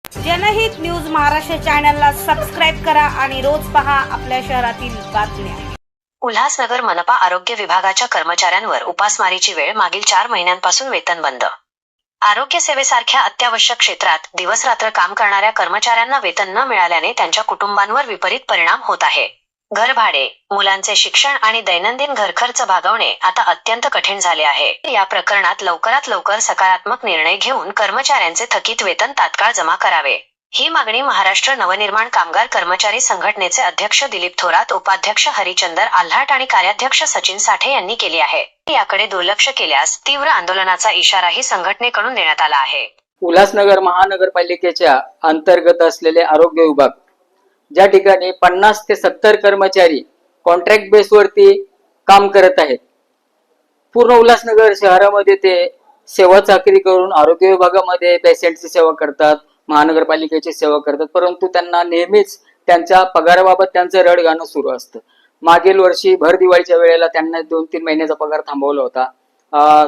जनहित न्यूज महाराष्ट्र चॅनलला सबस्क्राईब करा आणि रोज पहा आपल्या शहरातील बातम्या। उल्हासनगर मनपा आरोग्य विभागाच्या कर्मचाऱ्यांवर उपासमारीची वेळ मागील 4 महिन्यांपासून वेतन बंद। आरोग्य सेवेसारख्या अत्यावश्यक क्षेत्रात दिवसरात्र काम करणाऱ्या कर्मचाऱ्यांना वेतन न मिळाल्याने त्यांच्या कुटुंबांवर विपरीत परिणाम होत आहे। घरभाडे, मुलांचे शिक्षण आणि दैनंदिन घरखर्च भागवणे आता अत्यंत कठीण झाले आहे। या प्रकरणात लवकरात लवकर सकारात्मक निर्णय घेऊन कर्मचाऱ्यांचे थकीत वेतन तात्काळ जमा करावे, ही मागणी महाराष्ट्र नवनिर्माण कामगार कर्मचारी संघटनेचे अध्यक्ष दिलीप थोरात, उपाध्यक्ष हरिचंदर आल्हाट आणि कार्याध्यक्ष सचिन साठे यांनी केली आहे। याकडे दुर्लक्ष केल्यास तीव्र आंदोलनाचा इशाराही संघटनेकडून देण्यात आला आहे। उल्हासनगर महानगरपालिकेच्या अंतर्गत असलेले आरोग्य विभाग, ज्या ठिकाणी 50 ते 70 कर्मचारी कॉन्ट्रॅक्ट बेसवरती काम करत आहेत, पूर्ण उल्हासनगर शहरामध्ये ते सेवा चाकरी करून आरोग्य विभागामध्ये पेशंटची सेवा करतात, महानगरपालिकेची सेवा करतात, परंतु त्यांना नेहमीच त्यांच्या पगाराबाबत त्यांचं रडगाणं सुरू असतं। मागील वर्षी भर दिवाळीच्या वेळेला त्यांना 2-3 महिन्याचा पगार थांबवला होता।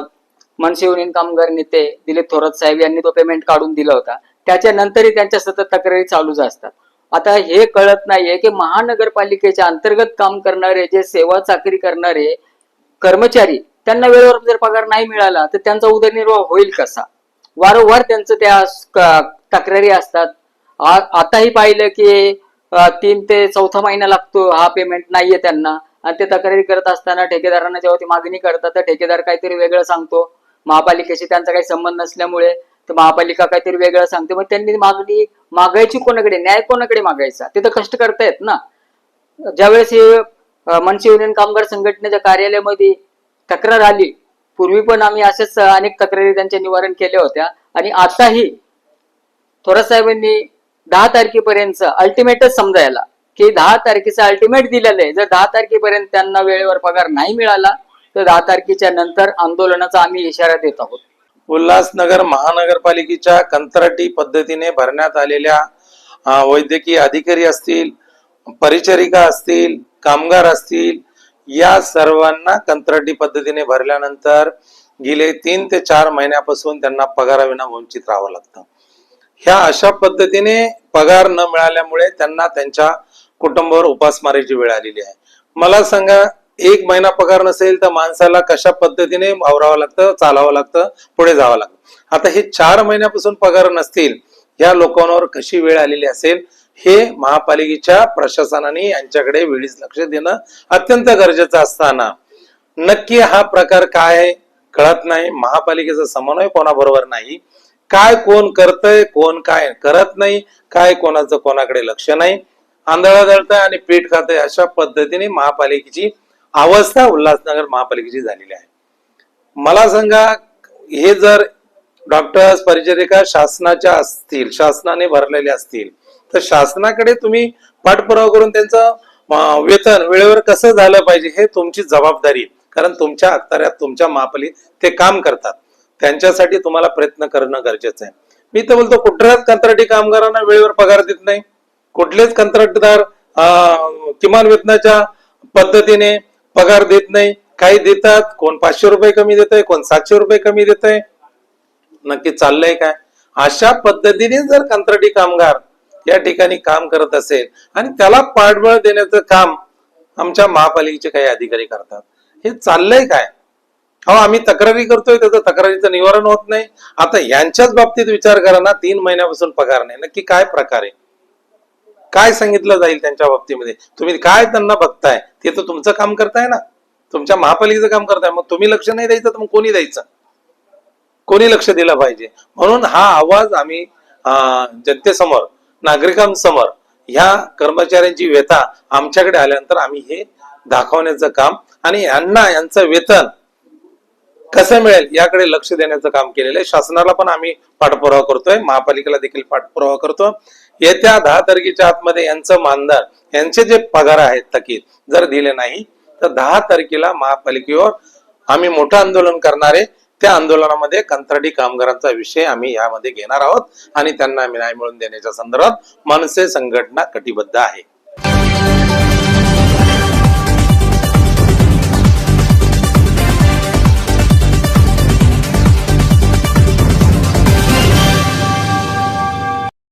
मनसे युनियन कामगार नेते दिलीप थोरात साहेब यांनी तो पेमेंट काढून दिला होता। त्याच्यानंतरही त्यांच्या सतत तक्रारी चालूच असतात। आता हे कळत नाहीये की महानगरपालिकेच्या अंतर्गत काम करणारे, जे सेवा चाकरी करणारे कर्मचारी, त्यांना वेळेवर जर पगार नाही मिळाला तर त्यांचा उदरनिर्वाह होईल कसा? वारंवार त्यांचं त्या तक्रारी असतात। आताही पाहिलं की 3 ते 4था महिना लागतो, हा पेमेंट नाहीये त्यांना, आणि ते तक्रारी करत असताना ठेकेदारांना जेव्हा ती मागणी करतात तर ठेकेदार काहीतरी वेगळं सांगतो। महापालिकेशी त्यांचा काही संबंध नसल्यामुळे तर महापालिका काहीतरी वेगळं सांगते। मग त्यांनी मागणी मागायची कोणाकडे? न्याय कोणाकडे मागायचा? ते तर कष्ट करतायत ना। ज्यावेळेस हे मनसे युनियन कामगार संघटनेच्या कार्यालयामध्ये तक्रार आली, पूर्वी पण आम्ही असेच अनेक तक्रारी त्यांचे निवारण केल्या होत्या, आणि आताही थोरात साहेबांनी 10 तारखेपर्यंत अल्टिमेटच समजायला की 10 तारखेचं अल्टिमेट दिलेलं आहे। जर 10 तारखेपर्यंत त्यांना वेळेवर पगार नाही मिळाला तर 10 तारखेच्या नंतर आंदोलनाचा आम्ही इशारा देत आहोत। उल्हासनगर महानगरपालिकेच्या कंत्राटी पद्धतीने भरण्यात आलेल्या वैद्यकीय अधिकारी असतील, परिचारिका असतील, कामगार असतील, या सर्वांना कंत्राटी पद्धतीने भरल्यानंतर गेले 3 ते 4 महिन्यापासून त्यांना पगाराविना वंचित राहावं लागतं। ह्या अशा पद्धतीने पगार न मिळाल्यामुळे त्यांना त्यांच्या कुटुंबावर उपासमारीची वेळ आलेली आहे। मला सांगा, 1 महिना पगार नसेल तर माणसाला कशा पद्धतीने वावरावं लागतं, चालावं लागतं, पुढे जावं लागतं। आता हे 4 महिन्यापासून पगार नसतील, या लोकांवर कशी वेळ आलेली असेल, हे महापालिकेच्या प्रशासनाने यांच्याकडे वेळीच लक्ष देणं अत्यंत गरजेचं असताना नक्की हा प्रकार काय कळत नाही। महापालिकेचा समन्वय कोणाबरोबर नाही, काय कोण करतंय, कोण काय करत नाही, काय कोणाचं कोणाकडे लक्ष नाही, आंधळा दळतंय आणि पीठ खातंय, अशा पद्धतीने महापालिकेची अवस्था उल्हासनगर महापालिकेची झालेली आहे। मला सांगा, हे जर डॉक्टर्स, परिचारिका शासनाच्या असतील, शासनाने भरलेले असतील, तर शासनाकडे तुम्ही पाठपुरावा करून त्यांचं वेतन वेळेवर कसं झालं पाहिजे हे तुमची जबाबदारी, कारण तुमच्या अखत्यारात, तुमच्या महापालिकेत ते काम करतात, त्यांच्यासाठी तुम्हाला प्रयत्न करणं गरजेचं आहे। मी तर बोलतो, कुठल्याच कंत्राटी कामगारांना वेळेवर पगार देत नाही, कुठलेच कंत्राटदार किमान वेतनाच्या पद्धतीने पगार देत नाही। काही देतात, कोण 500 रुपये कमी देत आहे, कोण 700 रुपये कमी देत आहे, नक्की चाललंय काय? अशा पद्धतीने जर कंत्राटी कामगार या ठिकाणी काम करत असेल आणि त्याला पाठबळ देण्याचं काम आमच्या महापालिकेचे काही अधिकारी करतात, हे चाललंय काय? आम्ही तक्रारी करतोय, त्याचं तक्रारीचं निवारण होत नाही। आता यांच्याच बाबतीत विचार करा ना, 3 महिन्यापासून पगार नाही, नक्की काय प्रकार आहे? काय सांगितलं जाईल त्यांच्या बाबतीमध्ये? तुम्ही काय त्यांना बघताय? ते तर तुमचं काम करताय ना, तुमच्या महापालिकेचं काम करताय, मग तुम्ही लक्ष नाही द्यायचं तर मग कोणी द्यायचं? कोणी लक्ष दिलं पाहिजे? म्हणून हा आवाज आम्ही जनतेसमोर, नागरिकांसमोर, ह्या कर्मचाऱ्यांची व्यथा आमच्याकडे आल्यानंतर आम्ही हे दाखवण्याचं काम आणि यांना यांचं वेतन कसं मिळेल याकडे लक्ष देण्याचं काम केलेलं आहे। शासनाला पण आम्ही पाठपुरावा करतोय, महापालिकेला देखील पाठपुरावा करतो। येत्या 10 तारखेच्या आतमध्ये यांचं मानधन, यांचे जे पगार आहेत थकीत जर दिले नाही तर 10 तारखेला महापालिकेवर आम्ही मोठं आंदोलन करणार आहे। त्या आंदोलनामध्ये कंत्राटी कामगारांचा विषय आम्ही यामध्ये घेणार आहोत आणि त्यांना न्याय मिळवून देण्याच्या संदर्भात मनसे संघटना कटिबद्ध आहे।